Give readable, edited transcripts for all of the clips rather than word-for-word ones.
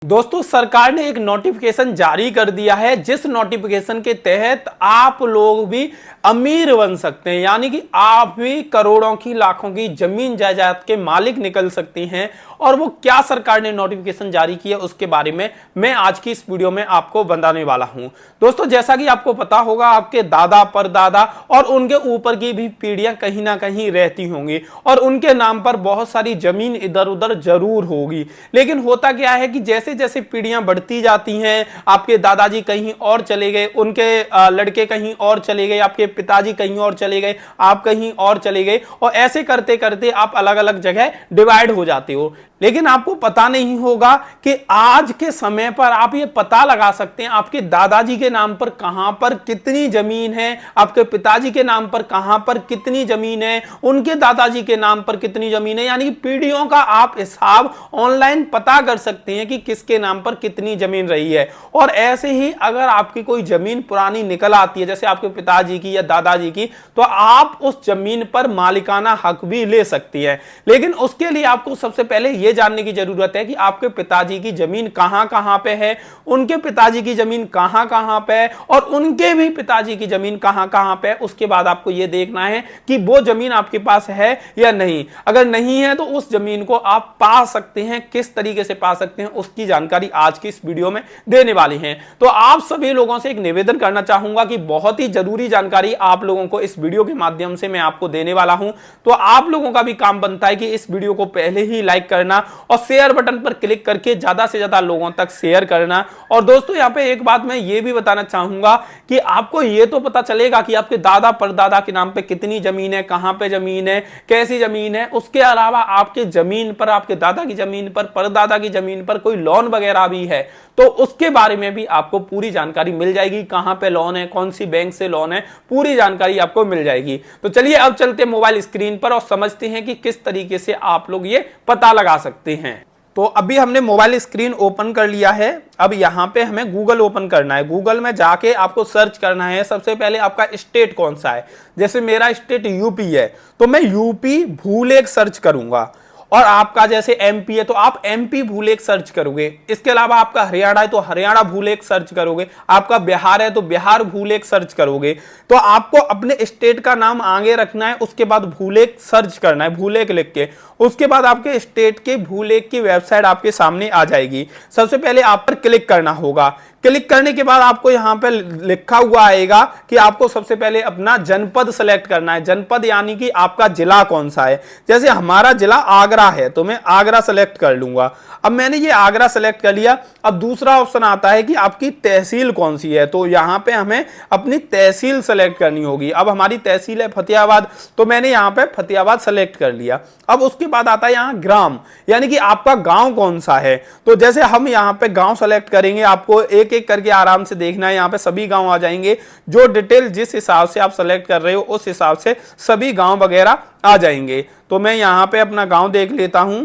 दोस्तों सरकार ने एक नोटिफिकेशन जारी कर दिया है, जिस नोटिफिकेशन के तहत आप लोग भी अमीर बन सकते हैं, यानी कि आप भी करोड़ों की लाखों की जमीन जायदाद के मालिक निकल सकती हैं। और वो क्या सरकार ने नोटिफिकेशन जारी किया उसके बारे में मैं आज की इस वीडियो में आपको बताने वाला हूं। दोस्तों जैसा कि आपको पता होगा, आपके दादा परदादा और उनके ऊपर की भी पीढ़ियां कहीं ना कहीं रहती होंगी और उनके नाम पर बहुत सारी जमीन इधर उधर जरूर होगी। लेकिन होता क्या है कि जैसे जैसे पीढ़ियां बढ़ती जाती हैं, आपके दादाजी कहीं और चले गए, उनके लड़के कहीं और चले गए, आपके पिताजी कहीं और चले गए, आप कहीं और चले गए, और ऐसे करते करते आप अलग अलग जगह डिवाइड हो जाते हो। लेकिन आपको पता नहीं होगा कि आज के समय पर आप ये पता लगा सकते हैं आपके दादाजी के नाम पर कहां पर कितनी जमीन है, आपके पिताजी के नाम पर कहां पर कितनी जमीन है, उनके दादाजी के नाम पर कितनी जमीन है। यानी कि पीढ़ियों का आप हिसाब ऑनलाइन पता कर सकते हैं कि किसके नाम पर कितनी जमीन रही है। और ऐसे ही अगर आपकी कोई जमीन पुरानी निकल आती है, जैसे आपके पिताजी की या दादाजी की, तो आप उस जमीन पर मालिकाना हक भी ले सकती है। लेकिन उसके लिए आपको सबसे पहले जानने की जरूरत है कि आपके पिताजी की जमीन कहां कहां पे है, उनके पिताजी की जमीन कहां कहां पे है, और उनके भी पिताजी की जमीन कहां कहां पे है। उसके बाद आपको यह देखना है कि वो जमीन आपके पास है या नहीं। अगर नहीं है तो उस जमीन को आप पा सकते हैं, किस तरीके से पा सकते हैं उसकी जानकारी आज की इस वीडियो में देने वाली है। तो आप सभी लोगों से एक निवेदन करना चाहूंगा कि बहुत ही जरूरी जानकारी आप लोगों को इस वीडियो के माध्यम से मैं आपको देने वाला हूं। तो आप लोगों का भी काम बनता है कि इस वीडियो को पहले ही लाइक करना और शेयर बटन पर क्लिक करके ज्यादा से ज्यादा लोगों तक शेयर करना। और दोस्तों यहां पे एक बात मैं ये भी बताना चाहूंगा कि आपको ये तो पता चलेगा कि आपके दादा परदादा के नाम पे कितनी जमीन है, कहां पे जमीन है, कैसी जमीन है। उसके अलावा आपके जमीन पर, आपके दादा की जमीन पर, परदादा की जमीन पर कोई लोन वगैरह भी है तो उसके बारे में भी आपको पूरी जानकारी मिल जाएगी। कहां पे लोन है, कौन सी बैंक से लोन है, पूरी जानकारी आपको मिल जाएगी। तो चलिए अब चलते मोबाइल स्क्रीन पर और समझते हैं कि किस तरीके से आप लोग ये पता लगा सकते हैं। तो अभी हमने मोबाइल स्क्रीन ओपन कर लिया है। अब यहां पे हमें गूगल ओपन करना है। गूगल में जाके आपको सर्च करना है। सबसे पहले आपका स्टेट कौन सा है। जैसे मेरा स्टेट यूपी है तो मैं यूपी भूलेख सर्च करूंगा, और आपका जैसे एमपी है तो आप एमपी भूलेख सर्च करोगे। इसके अलावा आपका हरियाणा है तो हरियाणा भूलेख सर्च करोगे, आपका बिहार है तो बिहार भूलेख सर्च करोगे। तो आपको अपने स्टेट का नाम आगे रखना है, उसके बाद भूलेख सर्च करना है, भूलेख लिख के। उसके बाद आपके स्टेट के भूलेख की वेबसाइट आपके सामने आ जाएगी। सबसे पहले आप पर क्लिक करना होगा। क्लिक करने के बाद आपको यहां पे लिखा हुआ आएगा कि आपको सबसे पहले अपना जनपद सेलेक्ट करना है। जनपद यानी कि आपका जिला कौन सा है। जैसे हमारा जिला आगरा है तो मैं आगरा सेलेक्ट कर लूंगा। अब मैंने ये आगरा सेलेक्ट कर लिया। अब दूसरा ऑप्शन आता है कि आपकी तहसील कौन सी है, तो यहां पे हमें अपनी तहसील सेलेक्ट करनी होगी। अब हमारी तहसील है फतेहाबाद, तो मैंने यहां पे फतेहाबाद सेलेक्ट कर लिया। अब उसके बाद आता है यहां ग्राम, यानी कि आपका गांव कौन सा है। तो जैसे हम यहां पे गांव सेलेक्ट करेंगे, आपको एक एक करके आराम से देखना है। यहां पे सभी गांव आ जाएंगे, जो डिटेल जिस हिसाब से आप सेलेक्ट कर रहे हो उस हिसाब से सभी गांव वगैरह आ जाएंगे। तो मैं यहां पे अपना गांव देख लेता हूं।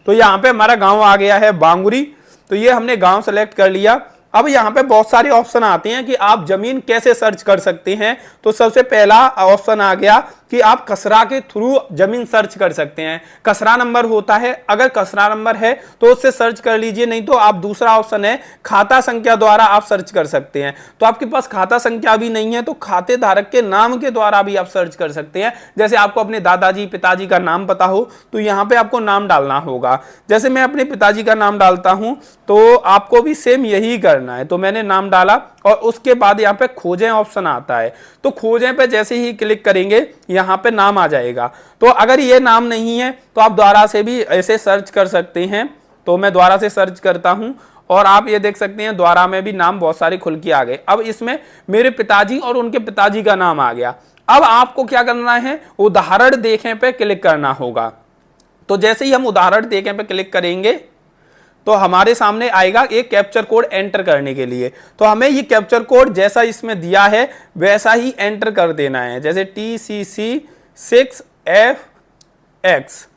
तो यहां पे हमारा गांव आ गया है बांगुरी। तो ये हमने गांव सेलेक्ट कर लिया। अब यहाँ पे बहुत सारे ऑप्शन आते हैं कि आप जमीन कैसे सर्च कर सकते हैं। तो सबसे पहला ऑप्शन आ गया कि आप खसरा के थ्रू जमीन सर्च कर सकते हैं। खसरा नंबर होता है, अगर खसरा नंबर है तो उससे सर्च कर लीजिए, नहीं तो आप दूसरा ऑप्शन है खाता संख्या द्वारा आप सर्च कर सकते हैं। तो आपके पास खाता संख्या भी नहीं है तो खाते धारक के नाम के द्वारा भी आप सर्च कर सकते हैं। जैसे आपको अपने दादाजी पिताजी का नाम पता हो तो यहाँ पे आपको नाम डालना होगा। जैसे मैं अपने पिताजी का नाम डालता हूं तो आपको भी सेम यही करना है। तो मैंने नाम डाला और उसके बाद यहाँ पे खोजें ऑप्शन आता है। तो खोजें पे जैसे ही क्लिक करेंगे यहाँ पे नाम आ जाएगा। तो अगर ये नाम नहीं है तो आप द्वारा से भी ऐसे सर्च कर सकते हैं। तो मैं द्वारा से सर्च करता हूं और आप ये देख सकते हैं द्वारा में भी नाम बहुत सारे खुल के आ गए। अब इसमें मेरे पिताजी और उनके पिताजी का नाम आ गया। अब आपको क्या करना है, उदाहरण देखें पे क्लिक करना होगा। तो जैसे ही हम उदाहरण देखें पे क्लिक करेंगे तो हमारे सामने आएगा एक कैप्चर कोड एंटर करने के लिए। तो हमें ये कैप्चर कोड जैसा इसमें दिया है वैसा ही एंटर कर देना है। जैसे TCC6FX,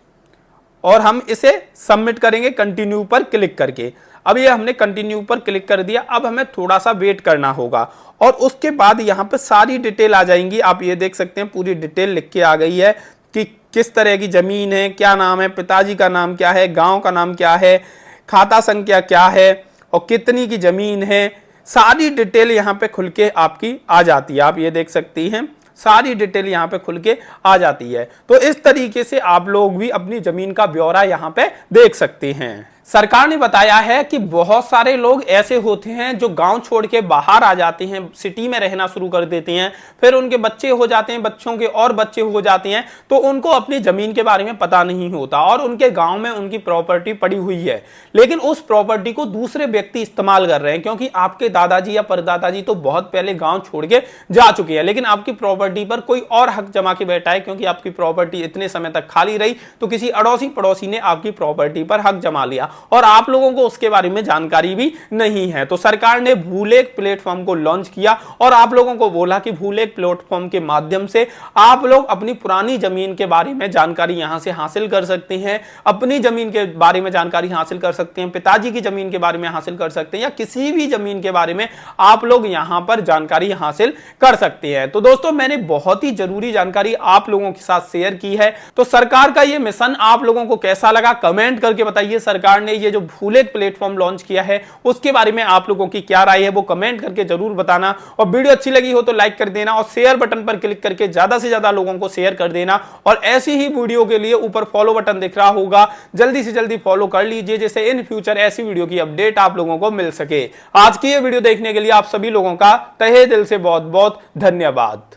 और हम इसे सबमिट करेंगे कंटिन्यू पर क्लिक करके। अब ये हमने कंटिन्यू पर क्लिक कर दिया। अब हमें थोड़ा सा वेट करना होगा और उसके बाद यहाँ पे सारी डिटेल आ जाएंगी। आप ये देख सकते हैं पूरी डिटेल लिख के आ गई है कि किस तरह की जमीन है, क्या नाम है, पिताजी का नाम क्या है, गांव का नाम क्या है, खाता संख्या क्या है और कितनी की जमीन है, सारी डिटेल यहाँ पे खुल के आपकी आ जाती है। आप ये देख सकती हैं, सारी डिटेल यहाँ पे खुल के आ जाती है। तो इस तरीके से आप लोग भी अपनी जमीन का ब्यौरा यहाँ पे देख सकते हैं। सरकार ने बताया है कि बहुत सारे लोग ऐसे होते हैं जो गांव छोड़ के बाहर आ जाते हैं, सिटी में रहना शुरू कर देते हैं, फिर उनके बच्चे हो जाते हैं, बच्चों के और बच्चे हो जाते हैं, तो उनको अपनी जमीन के बारे में पता नहीं होता और उनके गांव में उनकी प्रॉपर्टी पड़ी हुई है, लेकिन उस प्रॉपर्टी को दूसरे व्यक्ति इस्तेमाल कर रहे हैं, क्योंकि आपके दादाजी या परदादाजी तो बहुत पहले गांव छोड़ के जा चुके हैं, लेकिन आपकी प्रॉपर्टी पर कोई और हक जमा के बैठा है, क्योंकि आपकी प्रॉपर्टी इतने समय तक खाली रही तो किसी अड़ोसी पड़ोसी ने आपकी प्रॉपर्टी पर हक जमा लिया और आप लोगों को उसके बारे में जानकारी भी नहीं है। तो सरकार ने भूलेख प्लेटफॉर्म को लॉन्च किया और आप लोगों को बोला कि भूलेख प्लेटफॉर्म के माध्यम से आप लोग अपनी पुरानी जमीन के बारे में जानकारी यहां से हासिल कर सकते हैं, अपनी जमीन के बारे में जानकारी हासिल कर सकते हैं, पिताजी की जमीन के बारे में हासिल कर सकते हैं, या किसी भी जमीन के बारे में आप लोग यहां पर जानकारी हासिल कर सकते हैं। तो दोस्तों, मैंने बहुत ही जरूरी जानकारी आप लोगों के साथ शेयर की है। तो सरकार का यह मिशन आप लोगों को कैसा लगा कमेंट करके बताइए। सरकार ने ये जो भूलेख प्लेटफॉर्म लॉन्च किया है उसके बारे में आप लोगों की क्या राय है वो कमेंट करके जरूर बताना, और वीडियो अच्छी लगी हो तो लाइक कर देना और शेयर बटन पर क्लिक करके ज्यादा से ज्यादा लोगों को शेयर कर देना। और ऐसी ही वीडियो के लिए ऊपर फॉलो बटन दिख रहा होगा, जल्दी से जल्दी फॉलो कर लीजिए, जिससे इन फ्यूचर ऐसी वीडियो की अपडेट आप लोगों को मिल सके। आज की ये वीडियो देखने के लिए आप सभी लोगों का तहे दिल से बहुत बहुत धन्यवाद।